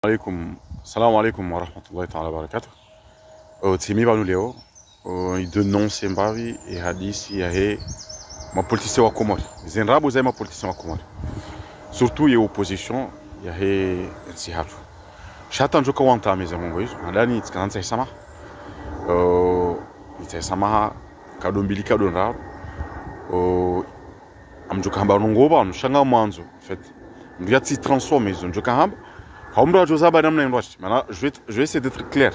Alaikum, salamu alaikum wa rahmatullahi ta'ala wa barakatuh. Timi banu leo denonce mbavi e hadisi ya he mapolitisi wa Komori. Zenrabu za mapolitisi wa Komori. Surtout ye opposition ya he nsihatu. Shata njoka wanta meza mungu hizo. Nadani tsikanza isama. Itsama kadombilika donra. Amjoka hamba nongoba nushanga mwanzo. En fait, ndiati transformer izo njoka hamba. Je vais essayer d'être clair.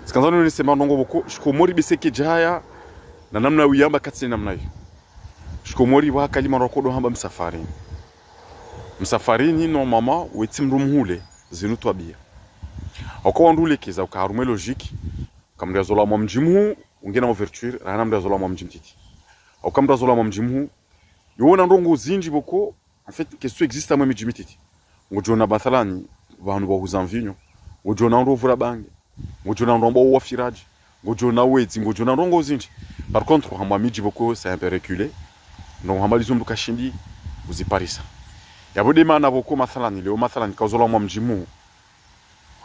Ce qu'on a dit, c'est que je suis mort de Jaya, na namna uyamba katsi namna hiyo. Shikomori wa kalima rokodo hamba msafarini. Msafarini no mama weti mrumhule zinu twabia. Oko ndule keza ukarume logique kamndia zola mwa mjimu ungena ouverture rana mndia zola mwa mjimtiti. Okamndia zola mwa mjimu yona ndongo zinji boko en fait question existe à mwa mjimtiti. Ngojona bathalani vanhu bahuza mvinyo ngojona ndovura bange ngojona ndombo wa firaji ngojona wetsi ngojona ndongo zinji par contre hamba miji boko c'est un peu reculé non hamba lizumbu kashindi uziparisa yabode mana boko mathalani leo mathalani kazola mwa mjimu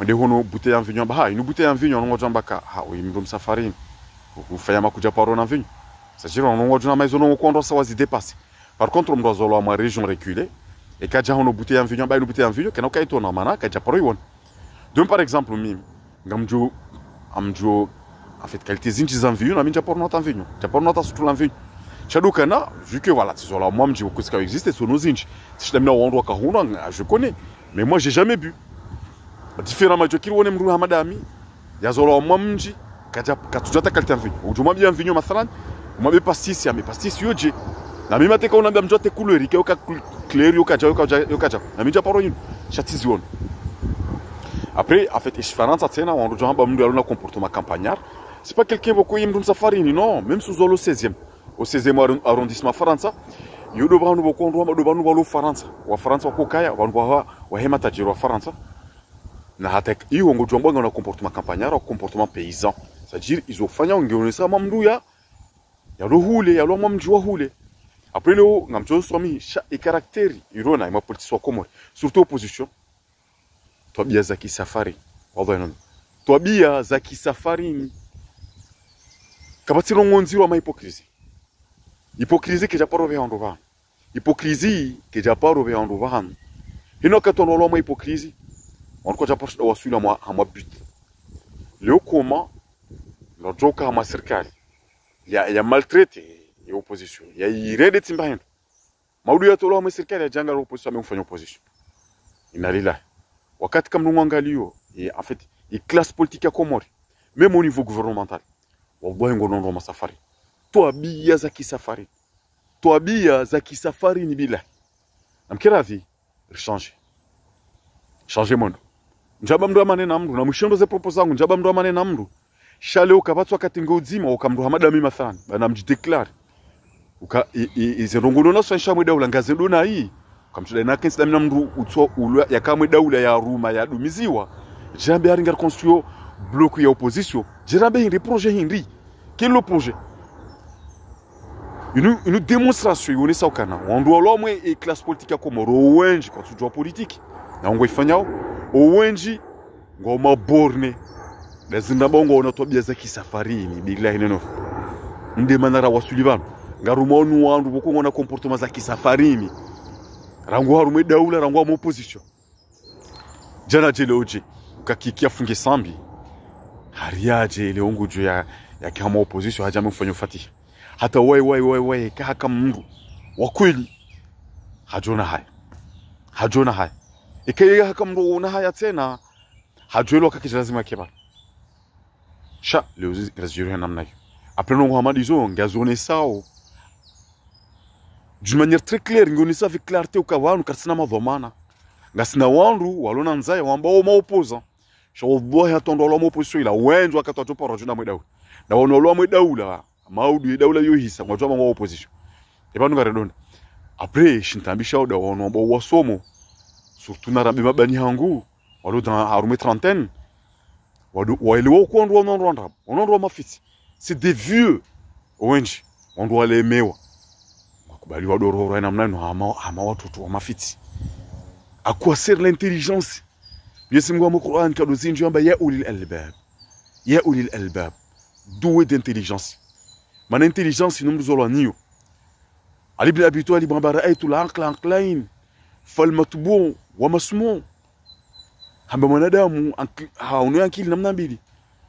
onde hono bouteille ya mvinyo ba inu bouteille ya mvinyo ngojamba ka ha uyimro msafarini ufanya makuja paro na mvinyo sajira ngojona maizo no kondo sawazi dépasser par contre mdozola mwa région reculée et quand j'ai une bouteille en vignon, une bouteille en vignon, quand on a été en mana, quand j'ai pas eu one. Donc par exemple, amjo, en fait, qualité zinji en vignon, j'ai pas notre en vignon, j'ai pas notre surtout en vignon. Chadou kana, vu que voilà, c'est là, moi, je vois que ce qui existe, c'est nos zinji. Si je l'aime là, on doit kahuna, je connais, mais moi, j'ai jamais bu. Différemment, je kiri one mru hamadami, ya zola moi mji, quand tu as ta qualité en vignon, ou je m'en bien en vignon, mathalan, moi mes pastis, ya mes pastis yoje. Na mimi mateka unaambia mjote couleur ikaoka clair yokaja na mimi japaro yinu chatizi won après en fait ishfaranza tena wandu hamba mndu alona comportement campagnard c'est pas quelqu'un beaucoup yimdu safarini non même sous le 16e au 16e arrondissement faransa yodo banu boko ndo do banu balo faransa wa faransa wa kokaya wandu wa hema tajiri wa faransa na hata hiyo ngo jombo na comportement campagnard au comportement paysan c'est-à-dire ils ont fanya ungeonesa mamndu ya rohule ya lo mamji wa hule. Après le haut, nous sommes et caractère, il y a une politique Komori, surtout opposition. Toi bien zaki safari, pardon. Toi bien zaki safari. Kabati longonzi wa hypocrisie. Hypocrisie que j'ai pas rové en rovan. Hypocrisie que j'ai pas rové en rovan. Il n'a qu'à ton rôle hypocrisie. On croit que j'ai pas reçu la moi à ma but. Le comment, le joker à ma cercle. Il y a maltraité. Ya opposition ya irede timbahin maudu ya tolo wa serikali ya janga la opposition amefanya opposition inalila wakati kama mwangalio et en fait il classe politique ya Komori même au niveau gouvernemental wallahi ngonondo masafari toabia za kisafari ni bila namkirazi changer monde njaba mndo amane na mndu na mshindo ze proposal njaba mndo amane na mndu shale ukabatwa katingo uzima ukamndo hamada mimi mathalan bana mjideclare uka izirongolo na swansha mwe daula ngazendo na hii kamtudai na kensi damina mndu utso ulwa yakamwe daula ya Ruma ya dumiziwa jambe aringa construire bloc ya opposition jambe hindi projet hindi quel le projet une démonstration yonesa ukana wandu lomwe e classe politique ya Komoro wenji kwa tujua politique na ngo ifanyao wenji ngoma borne lazima bongo unatobia za kisafarini billahi neno nde manara wa Sullivan ngarumonu wandu boko ngona comportement za kisafarini rangu harume daula rangu wa opposition jana jele oje ukakikia funge sambi hariaje ile ongujo ya kama opposition haja mfanya ufatih hata wai kaka mndu wa kweli hajona haya ikaya haka mndu una haya tena hajwelo kaka lazima keba sha leo grazio namna hiyo après non Muhammadizo ngazone sao d'une manière très claire ngonisa avec clarté ukavanu karsina madhomana ngasina wandu walona nzaya wambao maopoza shawallahi atondolo maoposition ila wenjo akatwa poro juna mwedaula na wanolo mwedaula maudu daula yo hisa ngojwa ma opposition ebanu ngaredonda après shintambisha oda wonombo wasomo surtout na rabi mabani hangu walo dans harume trentaine waliwo kondo wonondo mafiti c'est des vieux wenji wandu walemewa bali wadororo na mnano ama watoto wa mafiti à quoi sert l'intelligence Mwenyezi Mungu mu Qur'an kadozinji amba ya ulil albab. Ya ulil albab. Doué d'intelligence. Mana intelligence numzolo niyo. Ali ibn Abi Talib amba ra'aytu al-aqla aqlain falmatbu' wa masmu'. Hamba mwanadamu haunu akili namna mbili.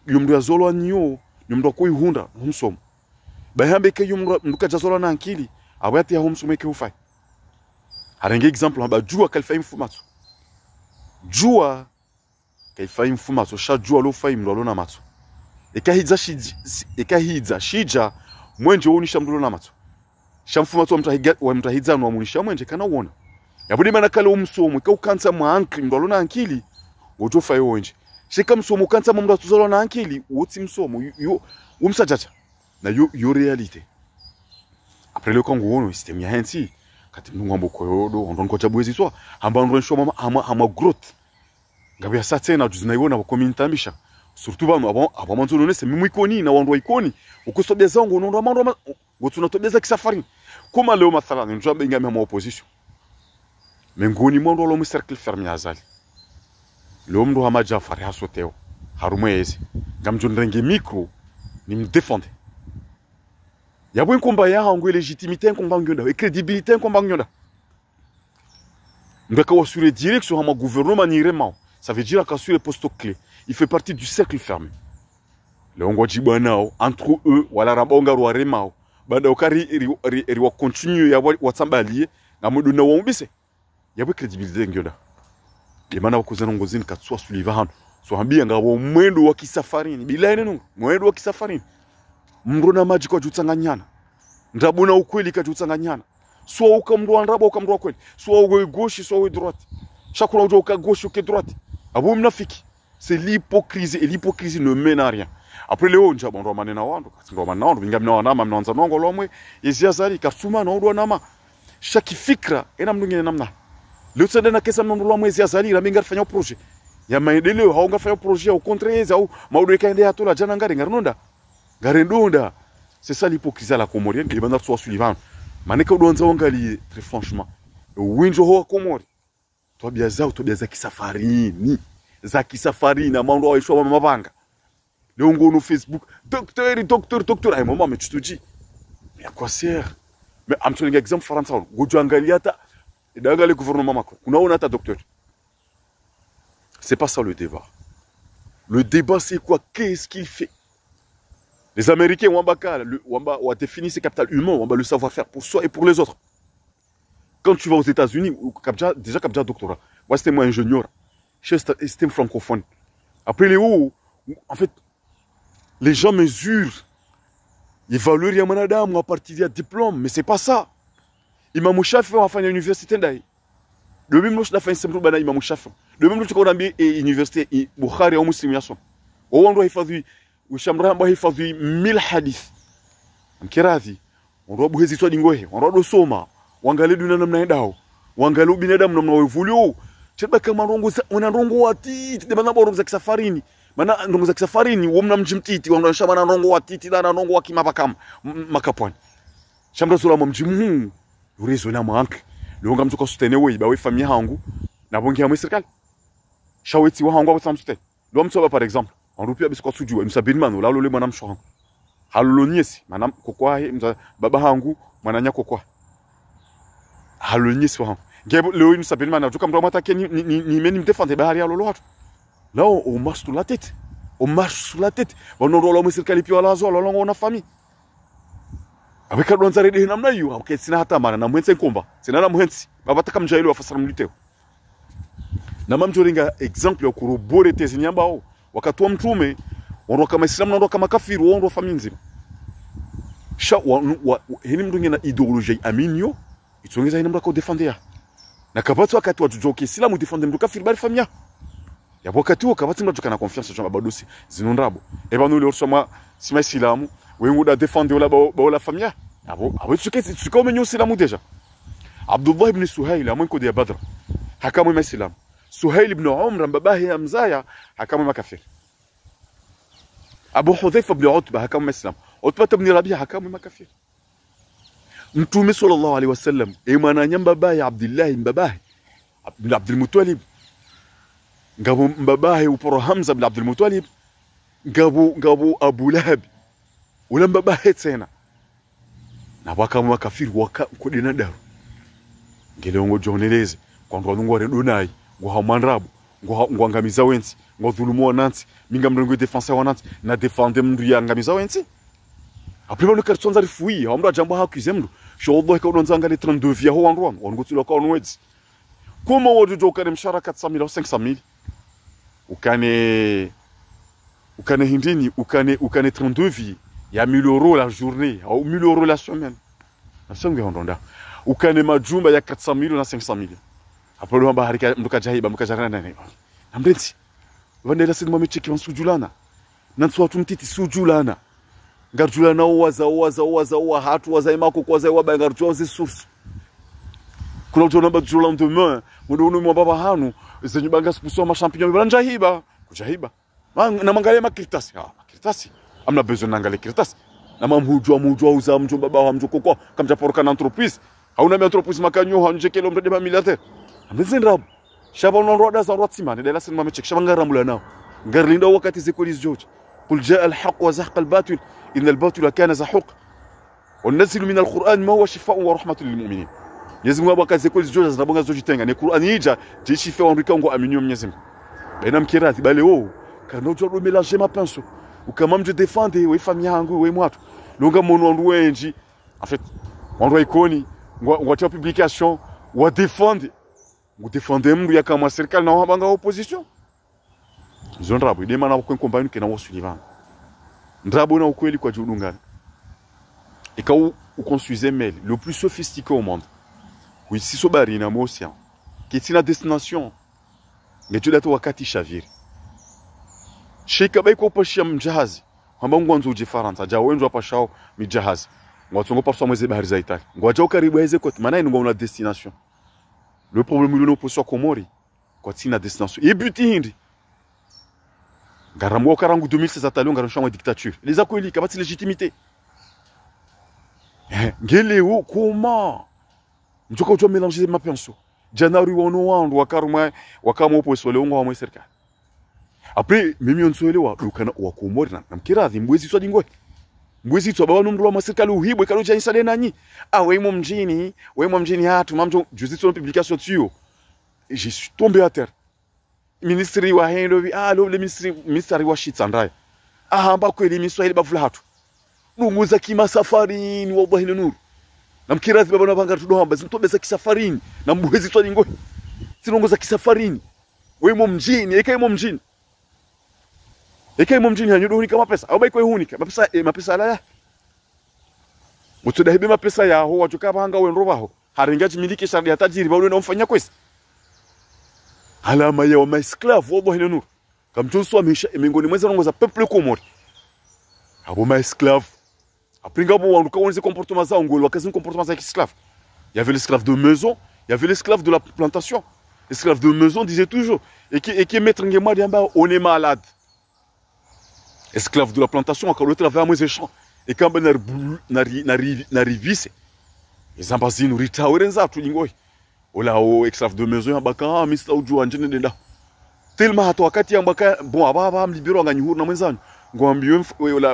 Yumdu yazolo niyo, yumdu kuihunda humsomo. Bahambe ke yumdu mukajazolo na akili, abati ya humsomo ke ufai. Harenge example hamba jua kalfai mfumato. Jua kalfai mfumato, sha jua lo fai mdo na mato. Ekahidza shija mwenje wonisha mdo na mato. Shamfumato wa mtahidza no amunisha mwenje kana uona. Yabudi mana kale umsomo ke ukanza mwankli mdo na akili, gojo fai wonje. Shika msomo kanza mdo tuzolo na akili, woti msomo yo umsajaja. Na yo realite. Après le Congo no système ya hensi. Kati mnungu ambo koyodo ondon ko chabwezi swa hamba ondon shoma ama growth ngabe ya satena juzina yona ba komintambisha surtout bano abo manzo none se mimu ikoni na wando ikoni ukusobeza ngo nondo amando gotuna tobeza kisafari kuma leo mathalan njambe ngame ma opposition mengoni mondo lo mu cercle fermé azali lo mndo hama Jafari hasoteo harumwezi ngamjondrenge micro ni me défendre. Il y a un combat, il y a une légitimité, un combat, une crédibilité, un combat. Nous avons assuré direct sur un gouvernement. Ça veut dire qu'assurer les postes clés. Il fait partie du cercle fermé. Le Hongo Djibanao, entre eux, voilà Rabonga ou Remao. Badaokari, il va continuer à avoir Watsambali, à me donner un bise. Il y a une crédibilité. Les manao kozana ngozini katswa Sullivan. Soit bien, il y a un mwendo wa kisafarini. Bilaine non, mwendo wa kisafarini. Mrona maji kwa jutsanganyana. Ndabuna ukweli kwa jutsanganyana. Soit ukamdwa ndabo ukamdwa kweli. Soit uwe gauche, soit uwe droite. Chakuna ujo uka gauche uke droite. Abu mnafiki. C'est l'hypocrisie et l'hypocrisie ne mène à rien. Après leo njabo ndo manena wandu katindwa manao ndo bingamna wanama mnaanza nongo lomwe yeziyazali kasuma no ndo nama. Shaki fikra ena mndungine namna. Leo tsenda na kesa mndo lomwe yeziyazali la minga fanya projet. Ya maendeleo haunga fanya projet au contraire au maudo ikaende atola jana ngari ngaronda. Garendonda, c'est ça l'hypocrisie à la comorienne. Les bandits sont Sullivan. Maneka udonza wangali très franchement. Winjo ho komori. Toi bien za kisafarini. Za kisafarini na mando wa ishwa mabanga. Leo ngo no Facebook, docteur. Ay maman mais tu te dis mais à quoi sert? Mais am songa exemple Faransa. Gojo angalia ta dangale gouvernement Macron. Unaona ta docteur. C'est pas ça le débat. Le débat c'est quoi? Qu'est-ce qu'il fait? Les Américains ont défini ces capitales humains, on va le savoir-faire pour soi et pour les autres. Quand tu vas aux États-Unis, déjà Kabja doctorat, moi c'était moi ingénieur, c'était francophone. Après les hauts, en fait, les gens mesurent, ils évaluent les manadames à partir d'un diplôme, mais c'est pas ça. Imam Shafi a fait une université d'ailleurs. Le même chose a fait un simple bana Imam Shafi. Le même chose qu'on a mis une université Bukhari au Muslimiyation. Au endroit il fait ushamra mbo hifadhi 1000 hadith mkirathi ondobu hizi swali ngohe ondodo soma wangalie dunia namna ndao wangalie binadamu namna wevulio cheba kama rongo wana rongo watiti de bana borongo za kisafarini mana rongo za kisafarini womna mjimtiti wanaosha bana rongo watiti na rongo wa kimabakam makapwani shamra sura mjimhu urezo na manke longa mtuko sutenewe ibawe famia hangu na bongi ya serikali shaweti wa hangu abasamsute lo mtsoba par exemple on rupia bisko sujua msabinmano lalo le mwanam shohan halolonyesi manam kokwahe baba hangu mwananya kokwa halolonyesi wa ngebo leo msabinmano tuka mtu amatake ni meni mdefendre bahari ya lolo watu là on marche sur la tête on ndo lo serikali pia lazo lo longo na famille abeka donza rede namna hiyo okay sina hata mara na mwense nkomba sina na mwensi baba taka mjailo wa fasara mliteo na mamjoringa exemple ya kurobore tezi nyambao wakati wa mtume wao kama Islamu na kama kafiru wao famille nzima sha hili mndunge na ideologie aminio itongeza ina mrako defender na kabatu wakati wa jujoke Islamu defender mtu kafiru bali famia ya wakati wa kabatu mtu kana confiance kwa badosi zinondrabo e banu le soma sima Islamu wengu da defender la famia abo tuko menyo Islamu deja Abdullah ibn Suhail amonko de Badr hakamu Islamu Suhail ibn Umr babahi amzaya hakamu makafir Abu Hudhaifa ibn Utba hakamu Islam Utba ibn Rabi'a hakamu makafir Mtume sallallahu alaihi wasallam mwana nyamba babahi Abdullah ibn babahi ibn Abdul Muttalib ngabo mbabahe uporo Hamza bin Abdul Muttalib ngabo Abu Lahab ula mbabahe tena na waka makafiri waka kudina daru ngelongo joneleze kwa ndo redonai ngo hamandrabu ngo angamiza wensi ngo dhulumu wanansi minga mndongo defensa wanansi na defende mndu ya angamiza wensi apima no kartonza rifui hamra jambo hakuze mndu shodo ka udonzanga le 32 via ho wandu wangu tsilo ka onwezi kuma wodu jokare mshara 400,000 au 500,000 ukane hindini ukane 32 vie ya 1000 euros la journée ou 1000 euros la semaine nasonge hondonda ukane majumba ya 400,000 na 500,000 hapo ndo mbahari mduka jahiba mkajarana nani ambenzi vandela sidima mecheki wansujulana nanso watu mtiti sujulana ngarjulana waza hatu waza imako kwa za waba ngarjua ze source kuna ujona bajula ndema mundo mwa baba hanu zenyu banga kusoma champignon banja hiba kujahiba na mangalia makritasi makritasi amna besoin nangalia kirtasi na mujua uza mjo baba wa mjo kokwa kamja poroka na entreprise hauna mi entreprise makanyo hanje kelo mrede ba militaire ambezen rab shaba unonroda za rotsimane dela sin mamechek shaba ngaramula nao ngarlinda wakati zikolis George قل جاء الحق وزهق الباطل إن الباطل كان زهوقا وننزل من القرآن ما هو شفاء ورحمة للمؤمنين Mwenyezi Mungu akaze kwa zote zinabonga zote tenga ni Qur'an hija jishife onrika ngo aminio Mwenyezi Mungu bena mkirati bale wo kana ujwa mélanger ma pinceau ukama mje défendre we famille yangu we mwatu longa mono wandu wenji en fait wandu ikoni ngwa publication wa défendre mndu ya kama serikali na wabanga opposition zondrabu ide mana kwa combine kena wasulivana ndrabu na ukweli kwa judungana ikau construisait mail le plus sophistiqué au monde. Oui, si sobari na motion. Qui na destination. Ngejo dato wakati shaviri. Shika bai ko pashia mjahazi. Hamba ngwanzo uje Faransa, ja wenzo hapa shao mijahazi. Ngwatsongo paswa mweze bahari za Italia. Ngwaja karibu heze kwa maana ngo una destination. Le problème nous opposition Komori. Kwa tina destination. Et buti hindi. Ngaramwa karangu 2016 atalio ngaranshwa dictature. Les akweli kabati légitimité. Ngele comment mjoka ujua mélanger ma pinceau janari wono wandu wakaruma wakama opposition le ngo wa serikali après mimi onsoelewa dukana wa Komori na mkiradhi mbwezi swa dingwe mbwezi swa baba numru wa serikali uhibwe kalo janisa de nanyi wemo mjini hatu mamjo juzi son publication tuyo je suis tombé à terre ministre wa hendo le ministre wa shitsandaya hamba kweli miswahili bavula hatu nunguza kima safarini wallahi nuru na mkirazi baba nabanga tudohamba zintobeza kisafarini na mbwezi twali ngoyi sinongoza kisafarini wemo mjini ekaimo mjini hanyo hunika mapesa au baiko hunika mapesa ala mutuda hibe mapesa yaho wajuka banga wenro baho haringaji miliki shari ya tajiri bawe na mfanya kwesi alama ya maesclave wallahi nuru kamtunsu amesha mingoni mweza nongoza peuple Komori abo maesclave après ngabo wanduka wonze comportement za ngolo wakazi comportement za esclave il y avait l'esclave de maison il y avait l'esclave de la plantation l'esclave de maison disait toujours et qui maître ngema diamba on est malade esclave de la plantation quand le travail à moins champs et quand ben na rivise les ambazini rita orenza tulingoi ola o esclave de maison ambaka mista ujua njene denda tellement hata wakati ambaka bon ababa mlibiro nganyihuru na mwenzanyu ngwambiwe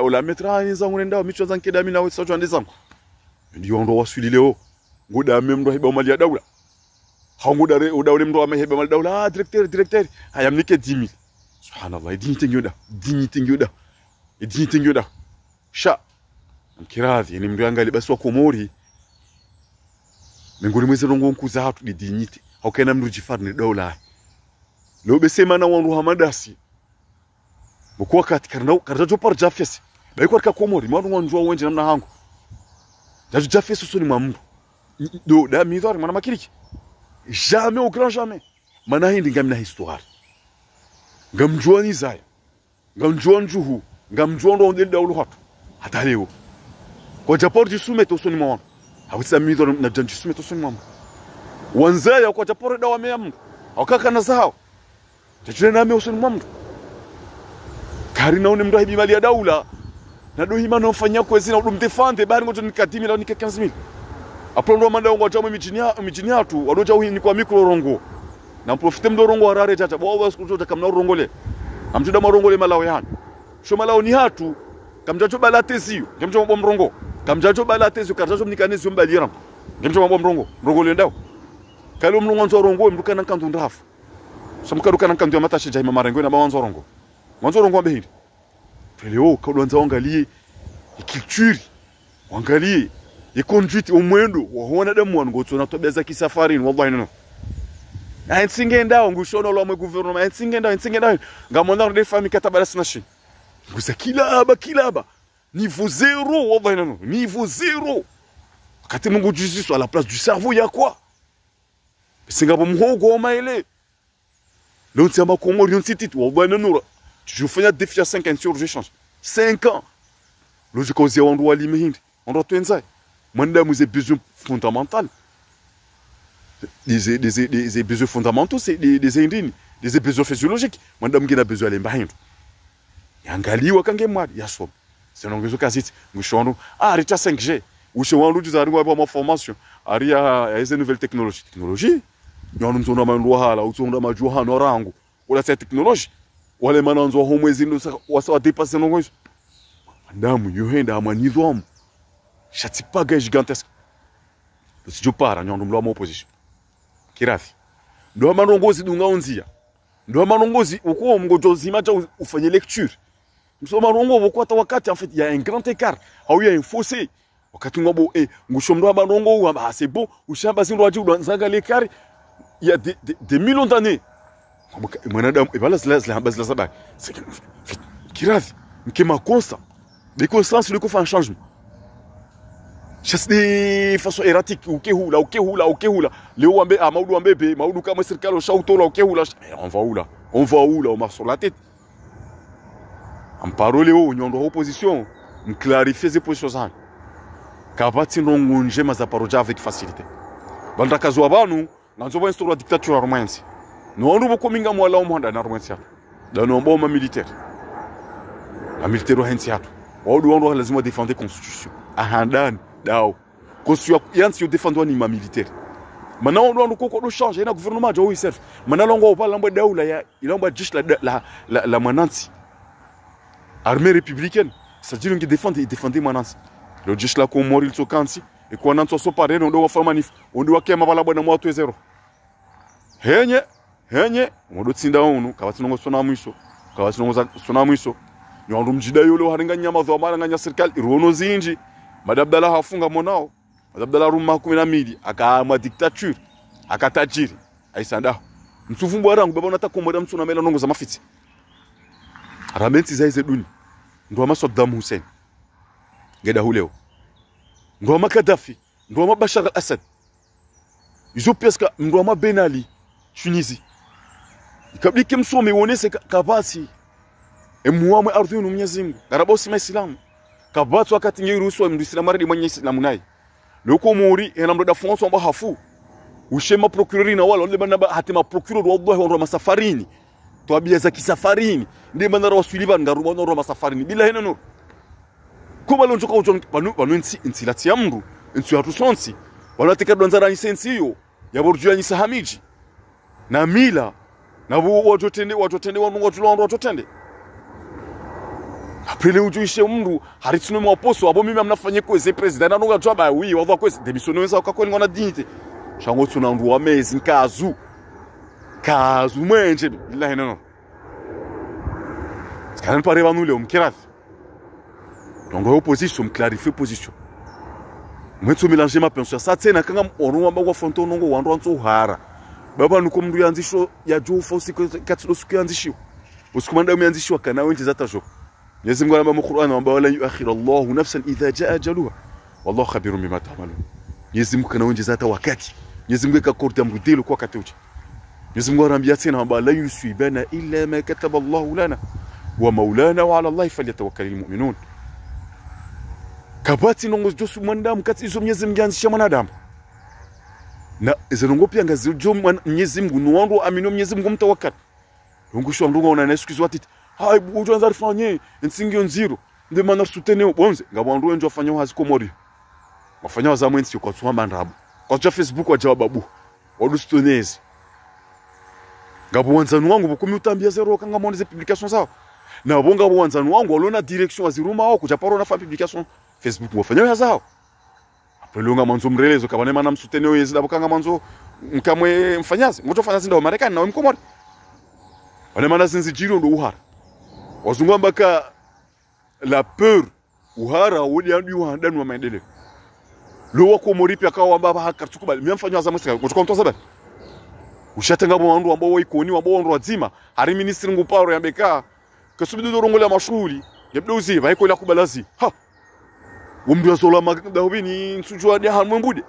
ola metra nzangu nenda micho zanke dami na weso twande zangu ndio ndo wasuli leo ngoda memndo heba mali ya daula hangoda udawle mndo ameheba mali daula directeur hayamnike 10000 subhanallah dignité ngyoda sha mkiradhi ni mndo yangali basi wa Komori mingoni mweze rongo nkuza hatu di dignité haukaina mndo jifarni daula leo besema na wandu hamadasi mukwa kati karnajo par jafesi baiko katika Komori mwandu wanjua wenje namna hangu jajo jafesi soni mamdu do da midhari mana makiriki jamais au grand jamais mana hindi ngamina histoire ngamjua ni zaya ngamjua njuhu ngamjua ndo ndeli da uluhatu hata leo kwa japor jisumeto soni mwana hawisa midhari na janji sumeto soni mwana wanzaya kwa japor da wameyamdu wakaka na zao tajule na ame soni mamdu karina une mdo hibi mali ya daula na do hima no mfanya kwezi na udumdefande bari ngoto nikatimi la nika 15000 aprondo manda ngo jamu mijini hatu wadoja uhi ni kwa mikro rongo na profite mdorongo arare tata bwa sikuto kamna urongole amtuda marongole malao yani sho malao ni hatu kamjacho balatezio ngemjo mbo mrongo kamjacho balatezio karjacho mnikanezio mbalira ngemjo mbo mrongo rongole ndao kalo mlungu nzo rongo mdukana kantu ndafu samkaruka kantu ya matashi jaima marengo na bawanzo rongo mwanzo rongo mbehiri leo kadonza angalie culture angalie conduite umwendo waona damu wangoto na tobeza kisafari wallahi no aintsingenda ngushono lo mwe gouvernement aintsingenda ngamona de famille katabala sinashi nguza kilaba niveau 0 wallahi no niveau 0 kati mungu justice à la place du cerveau ya quoi singabo mhogo maile non c'est ma Congo rien titit wallahi no je fais un défi à 5 ans sur je change 5 ans logique aux on doit limiter on doit tenir madame vous avez besoin fondamental des besoins fondamentaux c'est des indines des besoins physiologiques madame qui a besoin de l'embahindo yangaliwa kange mwadi yaso senongezo kaziti ngushono rita 5G ushowandu tuzarwa ba formation aria ya hizo nouvelle technologie nyonu mzona mandwa hala utsonda majuha no rangu wala sa technologie wale mananzo homwezi ndo wasa dépasser nongozo madame yohenda amanidhomo chatipaga gigantesque sio para nyonu mlo ma opposition kirafi ndo manongozi dungaonzia ndo manongozi uko mgojozima cha ufanye lecture msoma rongo bokwata wakati en fait il y a un grand écart au il y a un fossé wakati ngabo ngushomdo abanongo wa c'est bon ushamba zindo waji udanzaga l'écart il y a des millions d'années mwanadamu ibala zila base la sabak kirafi mkema constant des constances le ko fait un changement chasse de façon erratique ukehula leo wambe maudu wambebe maudu kama serikali ushautola ukehula on va où là on marche sur la tête en parole au nyondo opposition me clarifier ces positions kabati nongonje mazaparoja avec facilité banda kazo abantu nanzo ba instaura dictature romansi no ndo bokominga mwala umhanda na romansi da no bomba militaire la militaire rohansi hato waudu ndo lazima défendre constitution ahandani dao constitution yansi yo défendre ni ma militaire maintenant on doit ko changer na gouvernement jo serve maintenant longo pa lambo daula ya ilomba jish la manansi armée républicaine c'est-à-dire qu'ils défendent manansi le jish la ko moril so kansi e ko nanso so pare no do wa manif on doit kema bala bana mo 0 henye modo tsinda onu kabati nongo sona mwiso nyondo mjida yolo haringa nyama zo mara nganya serikali irono zinji madabdala hafunga monao madabdala ruma 12 akama dictature akatajiri aisanda msufumbu arangu baba unataka kumoda mtu na mela nongo za mafiti aramenti zaize duni ndo ama Saddam Hussein ngeda huleo ndo ama Gaddafi ndo ama Bashar al-Assad izo peska ndo ama Ben Ali Tunisie ikabidi kimsome wonese kabasi emuamwe ardhi no Mwenyezi Mungu ngarabosi maislamu kabatu wakati ngiruhusu mwislamu radi mwenye islamu naye loko muri ena mdoda fonso amba hafu ushema procureur na wala wale bana hatima procureur wallahi wao masafarini twabia za kisafarini ndi bana wasiliba ngarubona ro masafarini bila heno kuba lonjoka ujon banu insilati amru insi hatu sonsi wala tikadonzara lisensi hiyo ya borjua ni sahamiji na mila na wajotende wanu wajotende apele ujuishe mndu haritsuno mwaposo abo mimi amnafanye kweze president anonga jwaba oui wava kweze démissionner weza ukakoni ngona dignité shango tuna ndu amezi nkazu mwenje billahi no skana pare vanule umkirafi donc opposition clarifier position mwenso mélanger ma pension ça tena kanga onwa bagwa fonto nongo wandu antso hara baba nuko mndu yanzisho ya jofa usiku katilo siku yanzisho usikumanda umeanzishwa kana wenje zatajo Mwenyezi Mungu anasema mu Qur'an kwamba wala yuakhir Allahu nafsan idha jaa ajaluha wallahu khabirun bima ta'malun. Mwenyezi Mungu anaonjeza hata wakati. Mwenyezi Mungu akakorta mrudilo kwa wakati uje. Mwenyezi Mungu anambia tena kwamba la yusibana illa ma kataba Allahu lana wa maulana wa ala Allahi falyatawakkalul mu'minun. Kabati nongo josu mwanadamu kati hizo Mwenyezi Mungu anzisha mwanadamu. Na izanongo pia ngazi jo Mwenyezi Mungu nuwandu aminu Mwenyezi Mungu mtawakkal. Ngusho ndunga una excuse watiti hai ujo nzari fanye nsingio nziro nde mana soutenir bonze ngabwandu enjo afanya hazi komori wafanya za mwenzi kwa tswa mandabu kwa Facebook wa jawabu wadu soutenezi ngabo wanzanu wangu bukumi utambia zero kanga monize publication zao na bonga wanzanu wangu waliona direction waziruma wao kuja paro na fa publication Facebook wafanya zao apelonga manzo mrelezo kabane mana msuteneo yezi dabo kanga manzo mkamwe mfanyazi mtu fanyazi ndo Marekani na mkomori wale mana zinzi jiro ndo uhara wazungwa mbaka la peur uhara wodi andu uhandanu wa maendeleo lo wako moripi akawa mbaba hakartukubali myamfanywa za musika kutoka mtu sabani ushatenga bo wandu ambao waikoni ambao wandu wazima hari ministri nguparo ya beka kasubidi dorongo la mashuli yabdouzi baiko la kubalazi ha umdu azola magdahobini nsujwa de han mbude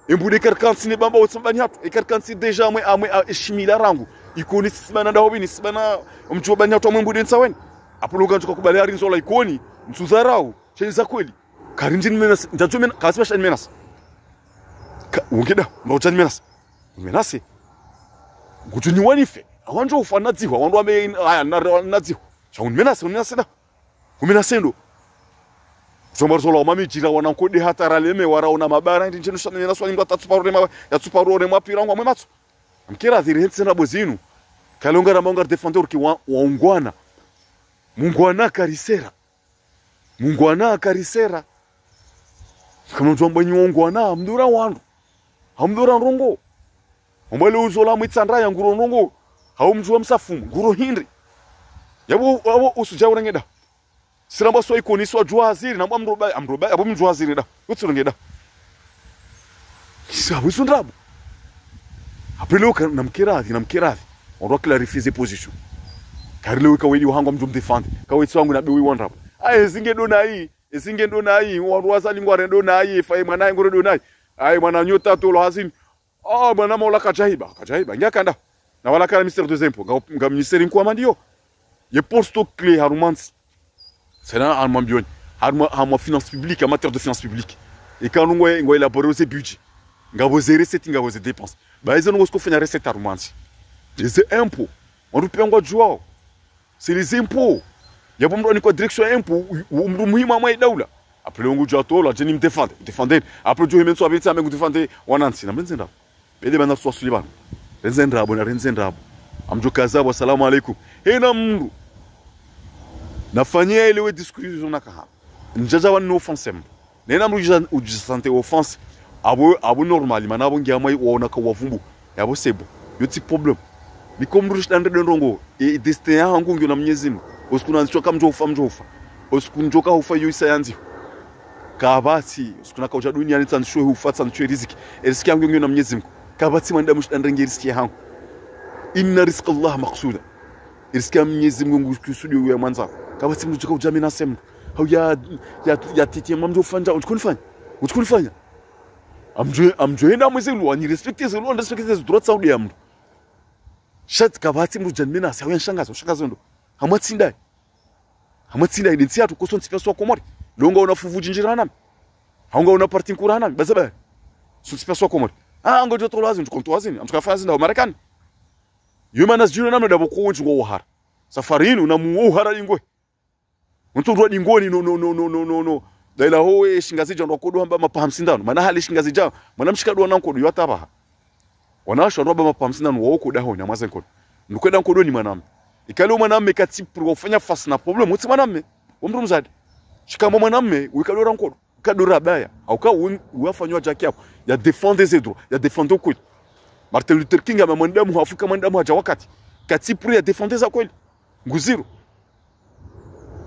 embude karkansi ne bamba wotsambani hatu e karkansi deja mwe amwe eshimila rangu ikoni sibana dahobini sibana umjwa bani hatu mbude nsaweni apuluka ntuka kubali hari nzola ikoni nsuzarau chenza kweli karinjini menas ntatumena kasibasha menas ungeda mbauchani menas ngutuni wanife awanjo ufana dziwa wandu ame aya nadziwa chauni menase da kumenasendo zombarzola mami jira wana nkode hatara leme waraona mabara ndi njeno shana menaswa ninga tatsuparore ya tsuparore mapirangwa mwe matso mkera dhiri hetsena bozinu kalonga na manga defender ki waungwana mungwana karisera kama jomba nyongwana mdura wandu hamdura rongo ombele uzola mwitsandra ya nguro nongo haumjua msafumu nguro hindri yabo usuja urangeda siramba so ikoni so jua haziri na amroba abo mjua haziri da utsurangeda sabu sundrabu apelo na mkirathi ndo clarifier position karile ka wedi uhangwa mjum defend ka wetsi wangu na bewi wondrabu zinge dona hii warwaza lingware dona hii fa mwana ngoro dona hii ai mwana nyota tolo hazini bwana mola kajahiba ngakanda na wala kana ministère des impôts nga ministère kwa mandio ye posto clé harumans c'est là en mambion harma finance publique en matière de finances publiques et quand ngo élaborer ce budget nga vos recettes nga vos dépenses ba ils ont ce qu'on fait na recette harumans les impôts on nous paye ngwa jwao c'est les impôts ya bomro ni kwa direction impôts umru muhimu mwa daula après ngo jwa to la jeni me défendre après jo himenso abitsa me défendre wanansi na menzenda bede bana swa suliban renzendrabo amjokaza wa salamu alaykum hena mru nafanyia ile discussion nakaha njaja wa no offense nena mru ujisante offense abo normal manabo ngiamai waona ka wavumbu yabo sebo yoti problem bikomru shitande ndongo e destin yangu ngio na Mwenyezi Mungu usikuna nchoka mjofa usikunjoka ufa yoisa yanzi kabati usikuna kauja dunia ni tsanshwe ufatsa nchwe riziki riziki yangu ngio na Mwenyezi Mungu kabati manda mushtandenge riziki yangu inna rizqa Allah maqsuda riziki Mwenyezi Mungu kusudi ya mwanza kabati mjoka ujami na sema au ya titie mamjo fanja ukunifanya amjoe na mwezi lu ani respecte ze lu and respecte ze droit saudi ya mtu shat kabati mjani na sawa shangazo ndo hamatsinda identi yatu koso ntipeswa komori longa unafuvu jinjira nami haunga una parti nkura nami bazaba so ntipeswa komori ngo joto lazim tukontoazini amtukafanya zinda Marekani yumana zjuna namna dabo kuwunji ngo uhara safari inu na mu uhara ingwe mtu rwadi ngoni no daila howe shingazija ndo kodo hamba mapa 50 mana hali shingazija mana mshikadwa na nkodo yataba wanasho roba mapa 50 wo ko daho nya mazen kodo nukwenda nkodo ni manam ikalo manam kati pro kufanya face na problem uti manam umru mzadi shikamo manam wikalo nkodo kadora baya au ka wafanywa jaki hapo ya défendre ses droits ya défendre kweli Martin Luther King amemandamu Afrika mandamu haja wakati kati pro ya défendre za kweli nguziro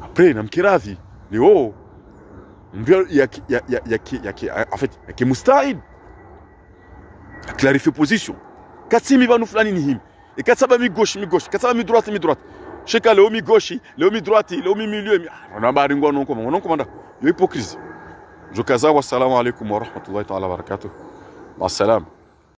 après na mkirathi leo ndio en fait yaki mustahid clarifier position kati mi banu fulani ni him et katsaba mi gauche katsaba mi droite sheka leo mi gauche leo mi droite leo mi milieu on a bari ngono komanda yo hypocrisie jokaza wa salamu alaykum wa rahmatullahi ta'ala wa barakatuh wa salam